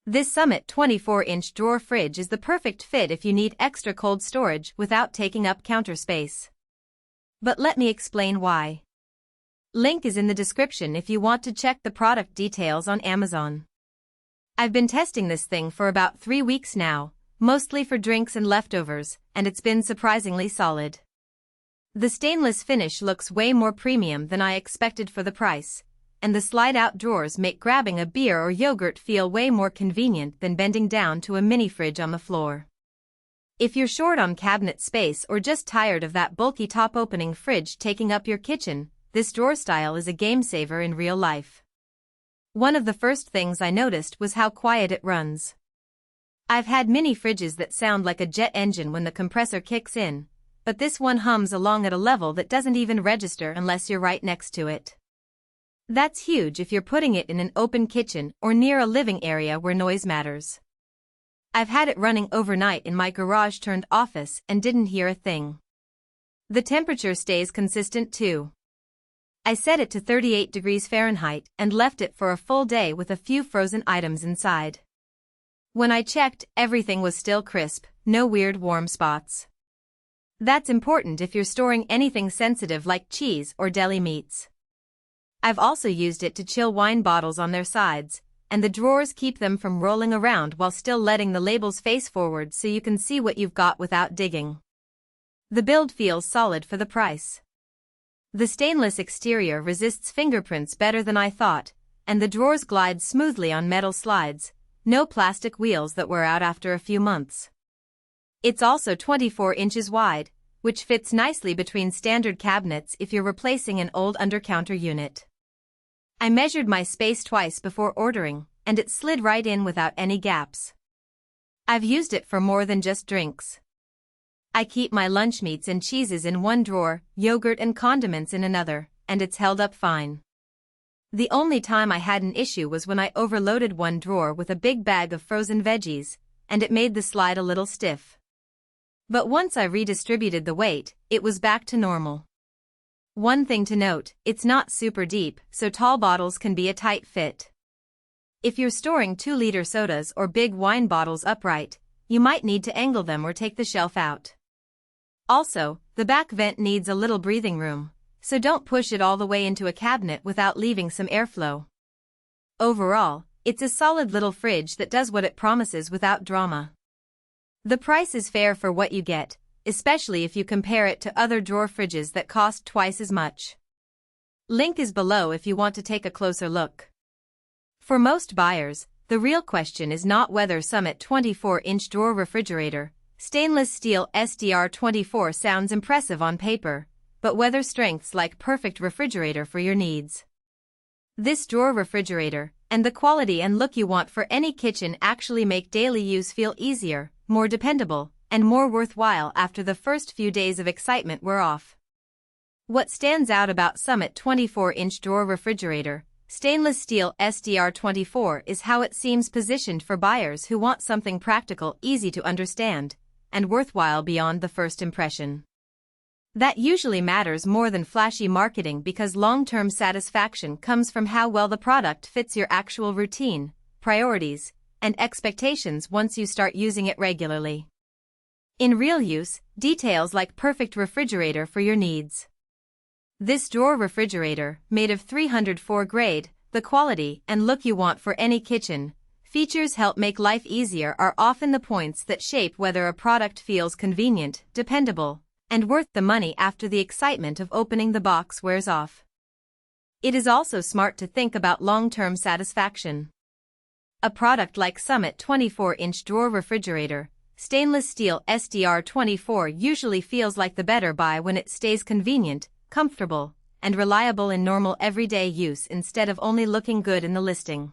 This Summit 24-inch drawer fridge is the perfect fit if you need extra cold storage without taking up counter space. But let me explain why. Link is in the description if you want to check the product details on Amazon. I've been testing this thing for about 3 weeks now, mostly for drinks and leftovers, and it's been surprisingly solid. The stainless finish looks way more premium than I expected for the price, and the slide-out drawers make grabbing a beer or yogurt feel way more convenient than bending down to a mini fridge on the floor. If you're short on cabinet space or just tired of that bulky top-opening fridge taking up your kitchen, this drawer style is a game-saver in real life. One of the first things I noticed was how quiet it runs. I've had mini fridges that sound like a jet engine when the compressor kicks in, but this one hums along at a level that doesn't even register unless you're right next to it. That's huge if you're putting it in an open kitchen or near a living area where noise matters. I've had it running overnight in my garage-turned-office and didn't hear a thing. The temperature stays consistent too. I set it to 38 degrees Fahrenheit and left it for a full day with a few frozen items inside. When I checked, everything was still crisp, no weird warm spots. That's important if you're storing anything sensitive like cheese or deli meats. I've also used it to chill wine bottles on their sides, and the drawers keep them from rolling around while still letting the labels face forward so you can see what you've got without digging. The build feels solid for the price. The stainless exterior resists fingerprints better than I thought, and the drawers glide smoothly on metal slides, no plastic wheels that wear out after a few months. It's also 24 inches wide, which fits nicely between standard cabinets if you're replacing an old under-counter unit. I measured my space twice before ordering, and it slid right in without any gaps. I've used it for more than just drinks. I keep my lunch meats and cheeses in one drawer, yogurt and condiments in another, and it's held up fine. The only time I had an issue was when I overloaded one drawer with a big bag of frozen veggies, and it made the slide a little stiff. But once I redistributed the weight, it was back to normal. One thing to note, it's not super deep, so tall bottles can be a tight fit. If you're storing 2-liter sodas or big wine bottles upright, you might need to angle them or take the shelf out. Also, the back vent needs a little breathing room, so don't push it all the way into a cabinet without leaving some airflow. Overall, it's a solid little fridge that does what it promises without drama. The price is fair for what you get, especially if you compare it to other drawer fridges that cost twice as much. Link is below if you want to take a closer look. For most buyers, the real question is not whether Summit 24-inch drawer refrigerator, stainless steel SDR24 sounds impressive on paper, but whether strengths like perfect refrigerator for your needs. This drawer refrigerator, and the quality and look you want for any kitchen actually make daily use feel easier, more dependable, and more worthwhile after the first few days of excitement were off. What stands out about Summit 24-inch drawer refrigerator, stainless steel SDR24 is how it seems positioned for buyers who want something practical, easy to understand, and worthwhile beyond the first impression. That usually matters more than flashy marketing because long-term satisfaction comes from how well the product fits your actual routine, priorities, and expectations once you start using it regularly. In real use, details like perfect refrigerator for your needs. This drawer refrigerator, made of 304 grade, the quality and look you want for any kitchen, features help make life easier are often the points that shape whether a product feels convenient, dependable, and worth the money after the excitement of opening the box wears off. It is also smart to think about long-term satisfaction. A product like Summit 24-inch drawer refrigerator, stainless steel SDR24 usually feels like the better buy when it stays convenient, comfortable, and reliable in normal everyday use instead of only looking good in the listing.